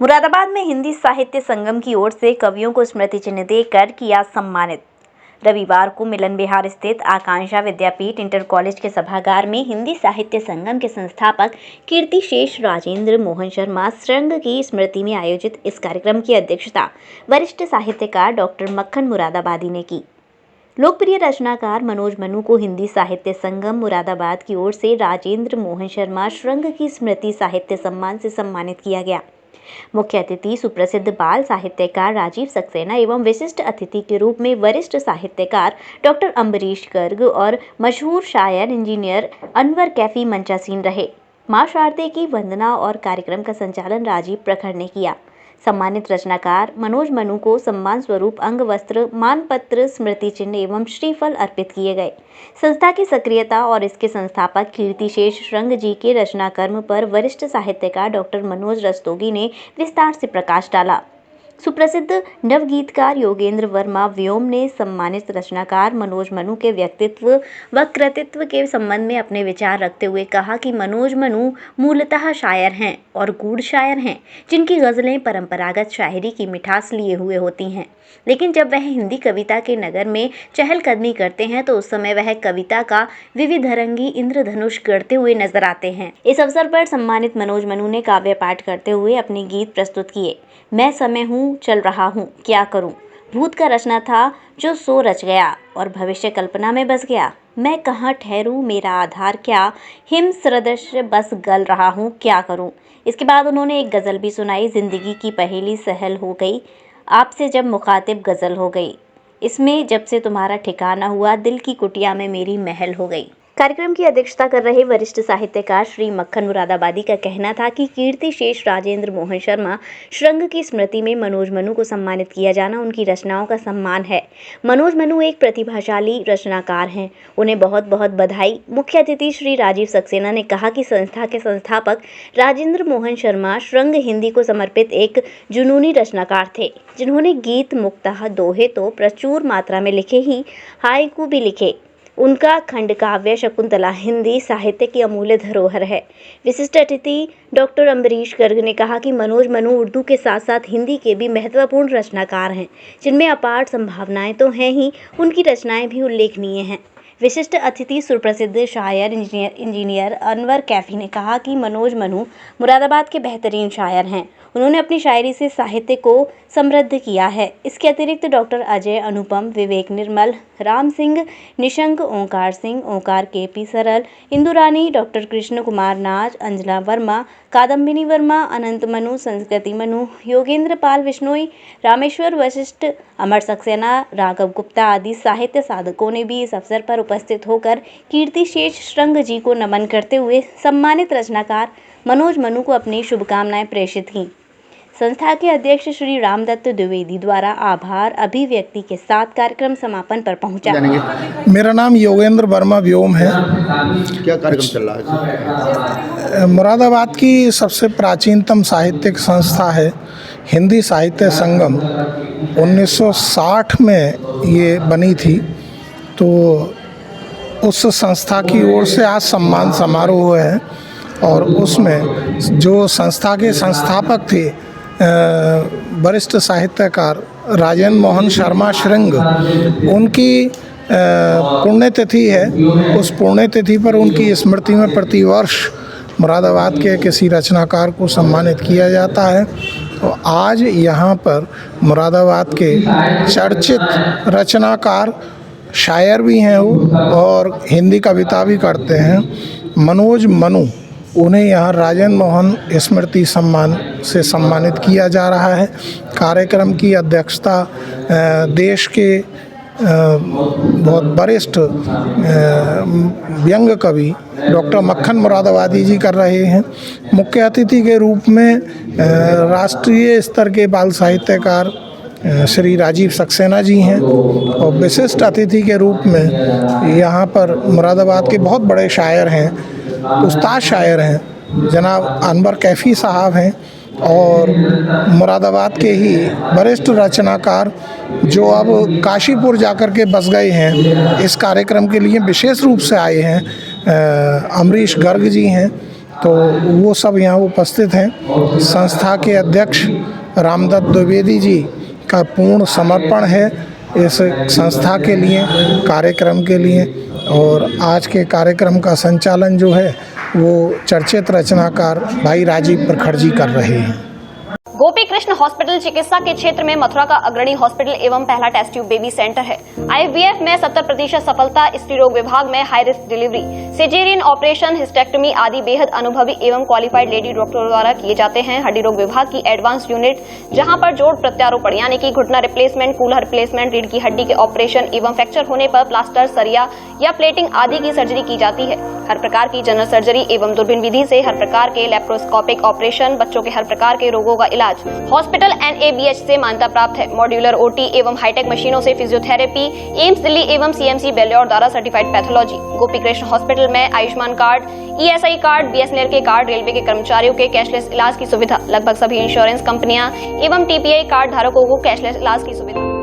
मुरादाबाद में हिंदी साहित्य संगम की ओर से कवियों को स्मृति चिन्ह देकर किया सम्मानित। रविवार को मिलन विहार स्थित आकांक्षा विद्यापीठ इंटर कॉलेज के सभागार में हिंदी साहित्य संगम के संस्थापक कीर्तिशेष राजेंद्र मोहन शर्मा श्रृंग की स्मृति में आयोजित इस कार्यक्रम की अध्यक्षता वरिष्ठ साहित्यकार डॉक्टर मक्खन मुरादाबादी ने की। लोकप्रिय रचनाकार मनोज मनु को हिंदी साहित्य संगम मुरादाबाद की ओर से राजेंद्र मोहन शर्मा श्रृंग की स्मृति साहित्य सम्मान से सम्मानित किया गया। मुख्य अतिथि सुप्रसिद्ध बाल साहित्यकार राजीव सक्सेना एवं विशिष्ट अतिथि के रूप में वरिष्ठ साहित्यकार डॉक्टर अम्बरीश गर्ग और मशहूर शायर इंजीनियर अनवर कैफी मंचासीन रहे। मां शारदे की वंदना और कार्यक्रम का संचालन राजीव प्रखर ने किया। सम्मानित रचनाकार मनोज मनु को सम्मान स्वरूप अंग वस्त्र, मानपत्र, स्मृति चिन्ह एवं श्रीफल अर्पित किए गए। संस्था की सक्रियता और इसके संस्थापक कीर्तिशेष श्रृंग जी के रचना कर्म पर वरिष्ठ साहित्यकार डॉक्टर मनोज रस्तोगी ने विस्तार से प्रकाश डाला। सुप्रसिद्ध नवगीतकार योगेंद्र वर्मा व्योम ने सम्मानित रचनाकार मनोज मनु के व्यक्तित्व व कृतित्व के संबंध में अपने विचार रखते हुए कहा कि मनोज मनु मूलतः शायर हैं और गूढ़ शायर हैं, जिनकी गज़लें परंपरागत शायरी की मिठास लिए हुए होती हैं। लेकिन जब वह हिंदी कविता के नगर में चहलकदमी करते हैं तो उस समय वह कविता का विविधरंगी इंद्रधनुष गढ़ते हुए नजर आते हैं। इस अवसर पर सम्मानित मनोज मनु ने काव्य पाठ करते हुए अपने गीत प्रस्तुत किए। मैं समय हूँ, चल रहा हूँ, क्या करूँ, भूत का रचना था जो सो रच गया और भविष्य कल्पना में बस गया। मैं कहाँ ठहरूँ, मेरा आधार क्या, हिम सदृश बस गल रहा हूँ, क्या करूँ। इसके बाद उन्होंने एक गज़ल भी सुनाई, जिंदगी की पहेली सहल हो गई, आपसे जब मुखातिब गज़ल हो गई, इसमें जब से तुम्हारा ठिकाना हुआ, दिल की कुटिया में मेरी महल हो गई। कार्यक्रम की अध्यक्षता कर रहे वरिष्ठ साहित्यकार श्री मक्खन मुरादाबादी का कहना था कि कीर्तिशेष राजेंद्र मोहन शर्मा श्रृंग की स्मृति में मनोज मनु को सम्मानित किया जाना उनकी रचनाओं का सम्मान है। मनोज मनु एक प्रतिभाशाली रचनाकार हैं, उन्हें बहुत बहुत बधाई। मुख्य अतिथि श्री राजीव सक्सेना ने कहा कि संस्था के संस्थापक राजेंद्र मोहन शर्मा श्रृंग हिंदी को समर्पित एक जुनूनी रचनाकार थे, जिन्होंने गीत, मुक्तः, दोहे तो प्रचुर मात्रा में लिखे ही हाइकू भी लिखे। उनका खंड काव्य शकुंतला हिंदी साहित्य की अमूल्य धरोहर है। विशिष्ट अतिथि डॉक्टर अम्बरीश गर्ग ने कहा कि मनोज मनु उर्दू के साथ साथ हिंदी के भी महत्वपूर्ण रचनाकार हैं, जिनमें अपार संभावनाएं तो हैं ही, उनकी रचनाएं भी उल्लेखनीय हैं। विशिष्ट अतिथि सुप्रसिद्ध शायर इंजीनियर अनवर कैफी ने कहा कि मनोज मनु मुरादाबाद के बेहतरीन शायर हैं। उन्होंने अपनी शायरी से साहित्य को समृद्ध किया है। इसके अतिरिक्त डॉक्टर अजय अनुपम, विवेक निर्मल, राम सिंह निशंक, ओंकार सिंह, ओंकार केपी सरल, इंदुरानी, डॉक्टर कृष्ण कुमार नाज, अंजना वर्मा, कादम्बिनी वर्मा, अनंत मनु, संस्कृति मनु, योगेंद्र पाल विश्नोई, रामेश्वर वशिष्ठ, अमर सक्सेना, राघव गुप्ता आदि साहित्य साधकों ने भी इस अवसर पर उपस्थित होकर कीर्तिशेष श्रृंग जी को नमन करते हुए सम्मानित रचनाकार मनोज मनु को अपनी शुभकामनाएं प्रेषित की। संस्था के अध्यक्ष श्री रामदत्त द्विवेदी द्वारा आभार अभिव्यक्ति के साथ कार्यक्रम समापन पर पहुंचा। मेरा नाम योगेंद्र वर्मा व्योम है। क्या कार्यक्रम चल रहा है? मुरादाबाद की सबसे प्राचीनतम साहित्यिक संस्था है हिंदी साहित्य संगम। 1960 में ये बनी थी, तो उस संस्था की ओर से आज सम्मान समारोह है और उसमें जो संस्था के संस्थापक थे वरिष्ठ साहित्यकार राजेंद्र मोहन शर्मा श्रृंग, उनकी पुण्यतिथि है। उस पुण्यतिथि पर उनकी स्मृति में प्रतिवर्ष मुरादाबाद के किसी रचनाकार को सम्मानित किया जाता है। तो आज यहाँ पर मुरादाबाद के चर्चित रचनाकार, शायर भी हैं वो और हिंदी कविता भी करते हैं, मनोज मनु, उन्हें यहाँ राजेंद्र मोहन स्मृति सम्मान से सम्मानित किया जा रहा है। कार्यक्रम की अध्यक्षता देश के बहुत वरिष्ठ व्यंग कवि डॉक्टर मक्खन मुरादाबादी जी कर रहे हैं। मुख्य अतिथि के रूप में राष्ट्रीय स्तर के बाल साहित्यकार श्री राजीव सक्सेना जी हैं और विशिष्ट अतिथि के रूप में यहाँ पर मुरादाबाद के बहुत बड़े शायर हैं, उस्ताद शायर हैं, जनाब अनवर कैफी साहब हैं और मुरादाबाद के ही वरिष्ठ रचनाकार जो अब काशीपुर जाकर के बस गए हैं, इस कार्यक्रम के लिए विशेष रूप से आए हैं, अम्बरीश गर्ग जी हैं तो वो सब यहाँ उपस्थित हैं। संस्था के अध्यक्ष रामदत्त द्विवेदी जी का पूर्ण समर्पण है इस संस्था के लिए, कार्यक्रम के लिए। और आज के कार्यक्रम का संचालन जो है वो चर्चित रचनाकार भाई राजीव प्रखर जी कर रहे हैं। गोपी कृष्ण हॉस्पिटल चिकित्सा के क्षेत्र में मथुरा का अग्रणी हॉस्पिटल एवं पहला टेस्ट ट्यूब बेबी सेंटर है। IVF में 70% सफलता, स्त्री रोग विभाग में high risk delivery, caesarean operation, hysterectomy आदि बेहद अनुभवी एवं क्वालिफाइड लेडी डॉक्टरों द्वारा किए जाते हैं। हड्डी रोग विभाग की एडवांस यूनिट, जहां पर जोड़ प्रत्यारोपण यानी कि घुटना रिप्लेसमेंट, कूल्हा रिप्लेसमेंट, रीढ़ की हड्डी के ऑपरेशन एवं फ्रैक्चर होने पर प्लास्टर, सरिया या प्लेटिंग आदि की सर्जरी की जाती है। हर प्रकार की जनरल सर्जरी एवं दूरबीन विधि से हर प्रकार के लेप्रोस्कोपिक ऑपरेशन, बच्चों के हर प्रकार के रोगों का इलाज हॉस्पिटल NABH से मान्यता प्राप्त है। मॉड्यूलर OT एवं हाईटेक मशीनों से फिजियोथेरेपी, एम्स दिल्ली एवं CMC बेल्योर द्वारा certified pathology. Gopi Krishna hospital में Ayushman card, ESI card, BSNL के कार्ड, रेलवे के कर्मचारियों के कैशलेस इलाज की सुविधा, लगभग सभी इंश्योरेंस कंपनियां एवं TPI कार्ड धारकों को कैशलेस इलाज की सुविधा।